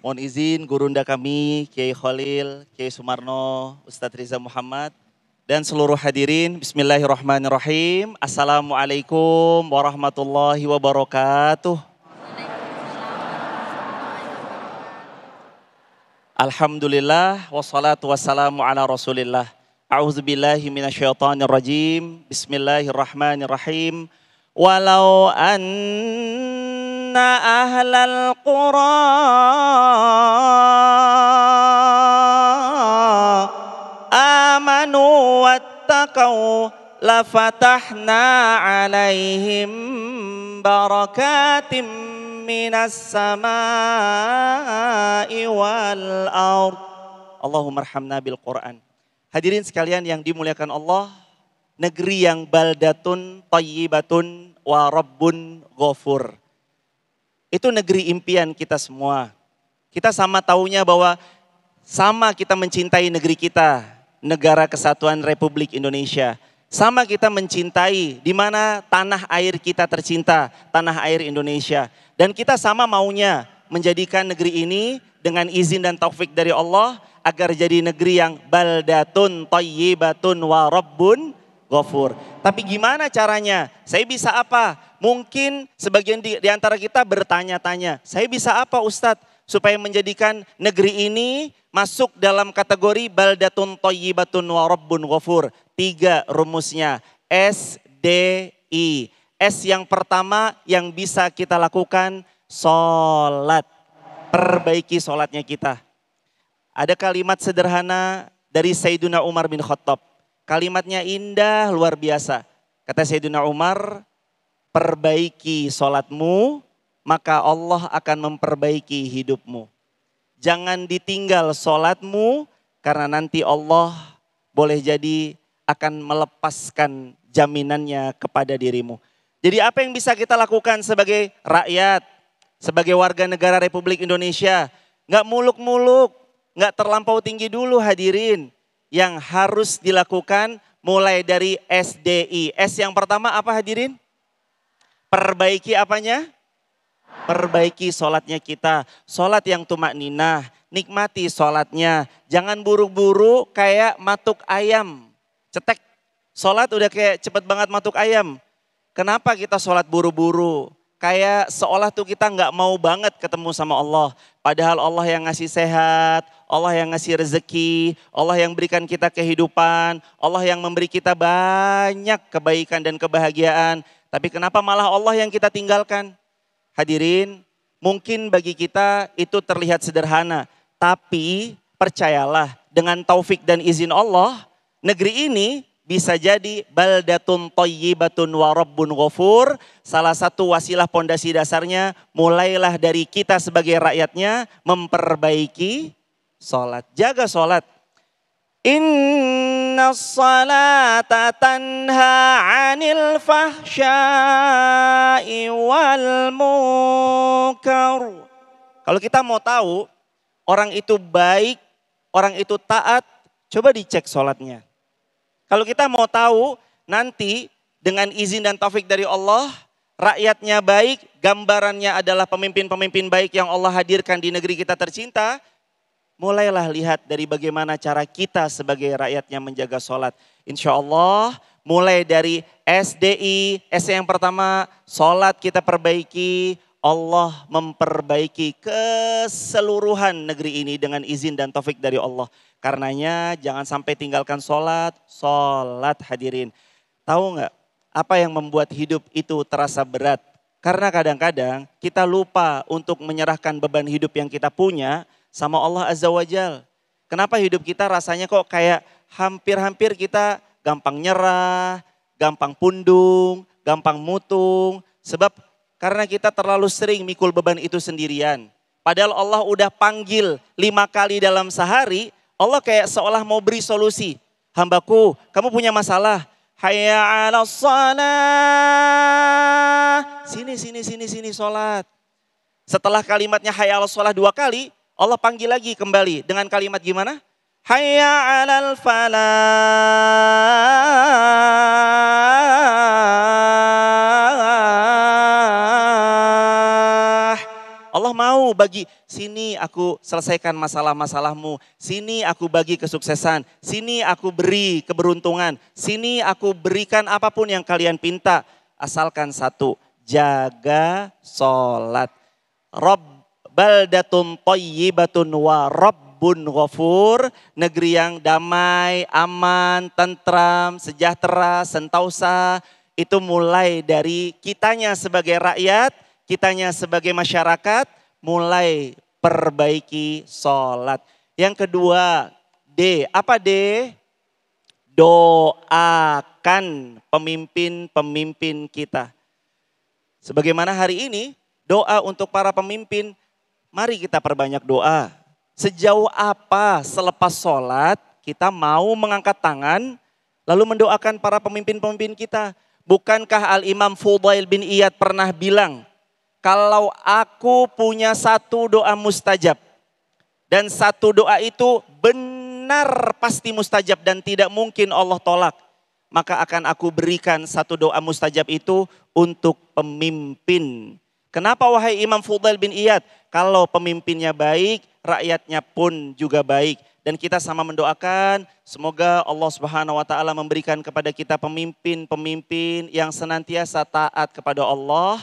Mohon izin gurunda kami, Kiai Khalil, Kiai Sumarno, Ustadz Riza Muhammad, dan seluruh hadirin. Bismillahirrahmanirrahim. Assalamualaikum warahmatullahi wabarakatuh. Alhamdulillah, wassalatu wassalamu ala rasulillah. A'udzubillahi minasyaitonir rajim. Bismillahirrahmanirrahim. Walau anna ahlal qura amanu wattaqau lafatahna alaihim barakatim minas samai wal ard. Allahumma arhamna bil Quran. Hadirin sekalian yang dimuliakan Allah, negeri yang baldatun thayyibatun wa rabbun ghafur. Itu negeri impian kita semua. Kita sama taunya bahwa sama kita mencintai negeri kita, negara kesatuan Republik Indonesia. Sama kita mencintai di mana tanah air kita tercinta, tanah air Indonesia. Dan kita sama maunya menjadikan negeri ini dengan izin dan taufik dari Allah agar jadi negeri yang baldatun thayyibatun wa rabbun ghafur. Tapi gimana caranya? Saya bisa apa? Mungkin sebagian di antara kita bertanya-tanya, saya bisa apa Ustadz supaya menjadikan negeri ini masuk dalam kategori baldatun thayyibatun wa rabbun ghafur. 3 rumusnya, SDI. S yang pertama yang bisa kita lakukan, sholat. Perbaiki sholatnya kita. Ada kalimat sederhana dari Sayyidina Umar bin Khattab. Kalimatnya indah luar biasa. Kata Sayyidina Umar, perbaiki sholatmu, maka Allah akan memperbaiki hidupmu. Jangan ditinggal sholatmu, karena nanti Allah boleh jadi akan melepaskan jaminannya kepada dirimu. Jadi apa yang bisa kita lakukan sebagai rakyat, sebagai warga negara Republik Indonesia? Nggak muluk-muluk, nggak terlampau tinggi dulu hadirin. Yang harus dilakukan mulai dari SDI. S yang pertama apa hadirin? Perbaiki apanya? Perbaiki sholatnya kita. Sholat yang tumakninah, nikmati sholatnya. Jangan buru-buru kayak matuk ayam. Cetek, sholat udah kayak cepet banget matuk ayam. Kenapa kita sholat buru-buru? Kayak seolah tuh kita nggak mau banget ketemu sama Allah. Padahal Allah yang ngasih sehat, Allah yang ngasih rezeki, Allah yang berikan kita kehidupan, Allah yang memberi kita banyak kebaikan dan kebahagiaan. Tapi kenapa malah Allah yang kita tinggalkan? Hadirin, mungkin bagi kita itu terlihat sederhana. Tapi percayalah, dengan taufik dan izin Allah, negeri ini bisa jadi baldatun thayyibatun wa rabbun ghafur. Salah satu wasilah pondasi dasarnya mulailah dari kita sebagai rakyatnya memperbaiki sholat. Jaga sholat. Inna salata tanha 'anil fahsya'i wal munkar. Kalau kita mau tahu orang itu baik, orang itu taat, coba dicek sholatnya. Kalau kita mau tahu nanti dengan izin dan taufik dari Allah, rakyatnya baik, gambarannya adalah pemimpin-pemimpin baik yang Allah hadirkan di negeri kita tercinta, mulailah lihat dari bagaimana cara kita sebagai rakyatnya menjaga sholat. Insya Allah mulai dari SDI, S yang pertama, sholat kita perbaiki, Allah memperbaiki keseluruhan negeri ini dengan izin dan taufik dari Allah. Karenanya jangan sampai tinggalkan sholat hadirin. Tahu nggak apa yang membuat hidup itu terasa berat? Karena kadang-kadang kita lupa untuk menyerahkan beban hidup yang kita punya sama Allah Azza wa Jal. Kenapa hidup kita rasanya kok kayak hampir-hampir kita gampang nyerah, gampang pundung, gampang mutung. Sebab karena kita terlalu sering mikul beban itu sendirian. Padahal Allah udah panggil 5 kali dalam sehari, Allah kayak seolah mau beri solusi. Hambaku, kamu punya masalah. Hayya 'alas shalah. Sini sholat. Setelah kalimatnya hayya 'alas shalah 2 kali, Allah panggil lagi kembali dengan kalimat gimana? Hayya 'alal falah. Allah mau mau bagi, sini aku selesaikan masalah-masalahmu, sini aku bagi kesuksesan, sini aku beri keberuntungan, sini aku berikan apapun yang kalian pinta. Asalkan satu, jaga sholat. Rob baldatun thayyibatun wa rabbun ghafur, negeri yang damai, aman, tentram, sejahtera, sentosa. Itu mulai dari kitanya sebagai rakyat, kitanya sebagai masyarakat, mulai perbaiki sholat. Yang kedua, D, apa D? Doakan pemimpin-pemimpin kita. Sebagaimana hari ini, doa untuk para pemimpin, mari kita perbanyak doa. Sejauh apa selepas sholat kita mau mengangkat tangan lalu mendoakan para pemimpin-pemimpin kita. Bukankah Al-Imam Fudail bin Iyad pernah bilang, kalau aku punya satu doa mustajab dan satu doa itu benar pasti mustajab dan tidak mungkin Allah tolak, maka akan aku berikan satu doa mustajab itu untuk pemimpin. Kenapa wahai Imam Fudail bin Iyad? Kalau pemimpinnya baik, rakyatnya pun juga baik. Dan kita sama mendoakan, semoga Allah Subhanahu wa taala memberikan kepada kita pemimpin-pemimpin yang senantiasa taat kepada Allah,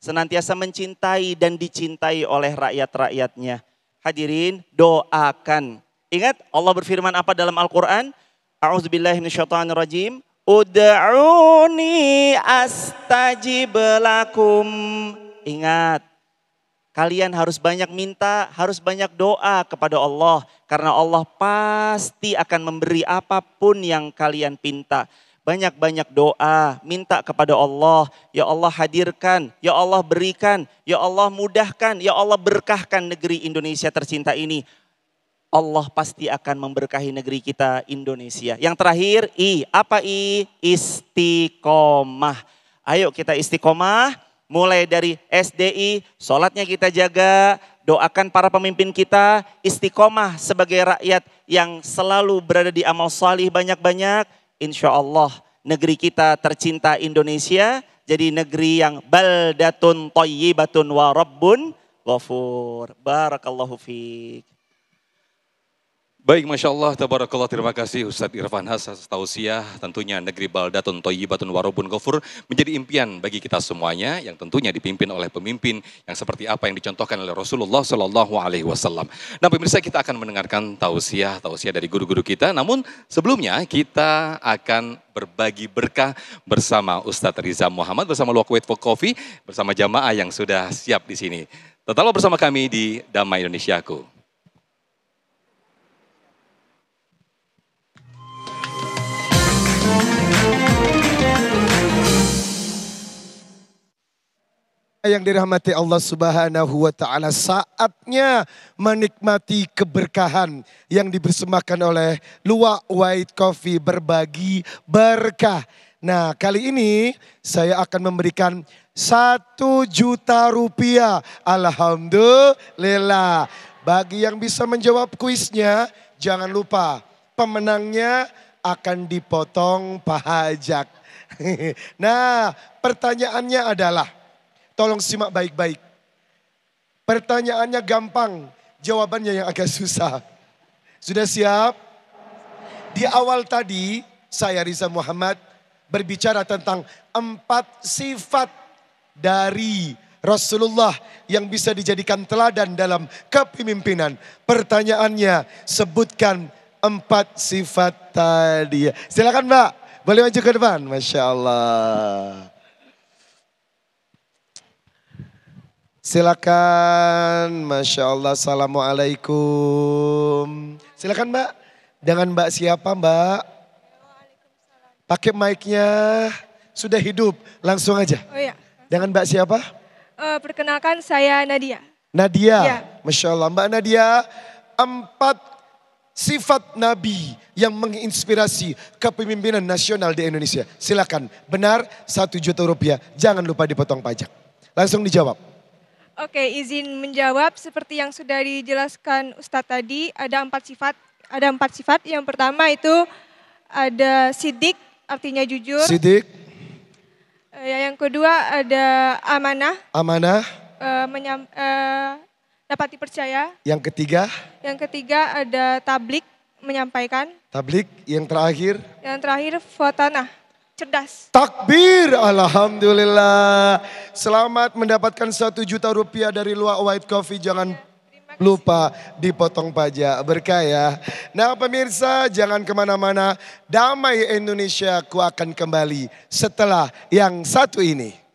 senantiasa mencintai dan dicintai oleh rakyat-rakyatnya. Hadirin, doakan. Ingat Allah berfirman apa dalam Al-Quran? A'udzubillahi minasyaitonirrajim. Ud'uni astajib lakum. Ingat, kalian harus banyak minta, harus banyak doa kepada Allah. Karena Allah pasti akan memberi apapun yang kalian pinta. Banyak-banyak doa, minta kepada Allah. Ya Allah hadirkan, Ya Allah berikan, Ya Allah mudahkan, Ya Allah berkahkan negeri Indonesia tercinta ini. Allah pasti akan memberkahi negeri kita Indonesia. Yang terakhir, I. Apa I? Istiqomah. Ayo kita istiqomah. Mulai dari SDI, sholatnya kita jaga, doakan para pemimpin kita, istiqomah sebagai rakyat yang selalu berada di amal salih banyak-banyak. Insya Allah negeri kita tercinta Indonesia jadi negeri yang baldatun thayyibatun wa rabbun ghafur. Barakallahu fiik. Baik, Masya Allah, tabarakallah, terima kasih Ustadz Irfan Hasan tausiah. Tentunya negeri baldatun thayyibatun warobun ghafur menjadi impian bagi kita semuanya yang tentunya dipimpin oleh pemimpin yang seperti apa yang dicontohkan oleh Rasulullah Shallallahu Alaihi Wasallam. Nah pemirsa, kita akan mendengarkan tausiah dari guru-guru kita. Namun sebelumnya kita akan berbagi berkah bersama Ustadz Riza Muhammad bersama Luwak for Coffee bersama jamaah yang sudah siap di sini. Tetaplah bersama kami di Damai Indonesiaku. Yang dirahmati Allah Subhanahu wa taala, saatnya menikmati keberkahan yang dipersembahkan oleh Luwak White Coffee, berbagi berkah. Nah, kali ini saya akan memberikan 1 juta rupiah. Alhamdulillah. Bagi yang bisa menjawab kuisnya, jangan lupa pemenangnya akan dipotong pajak. Nah, pertanyaannya adalah, tolong simak baik-baik. Pertanyaannya gampang, jawabannya yang agak susah. Sudah siap? Di awal tadi, saya Riza Muhammad berbicara tentang 4 sifat dari Rasulullah yang bisa dijadikan teladan dalam kepemimpinan. Pertanyaannya, sebutkan 4 sifat tadi. Silakan Mbak, boleh maju ke depan. Masya Allah. Silakan, Masya Allah, Assalamualaikum. Silakan Mbak, dengan Mbak siapa Mbak? Pakai mic-nya, sudah hidup, langsung aja. Oh iya. Dengan Mbak siapa? Perkenalkan saya Nadia. Nadia, Ya. Masya Allah. Mbak Nadia, 4 sifat Nabi yang menginspirasi kepemimpinan nasional di Indonesia. Silakan, benar 1 juta rupiah, jangan lupa dipotong pajak. Langsung dijawab. Oke, izin menjawab seperti yang sudah dijelaskan Ustadz tadi, ada 4 sifat. Ada 4 sifat. Yang pertama itu ada sidik, artinya jujur. Sidik. Yang kedua ada amanah. Amanah. dapat dipercaya. Yang ketiga, Ada tablik, menyampaikan. tablik. Yang terakhir, Fatanah, cerdas. takbir, alhamdulillah. Selamat mendapatkan 1 juta rupiah dari Luwak White Coffee. Jangan lupa dipotong pajak, berkah ya. Nah pemirsa, jangan kemana-mana. Damai Indonesia ku akan kembali setelah yang satu ini.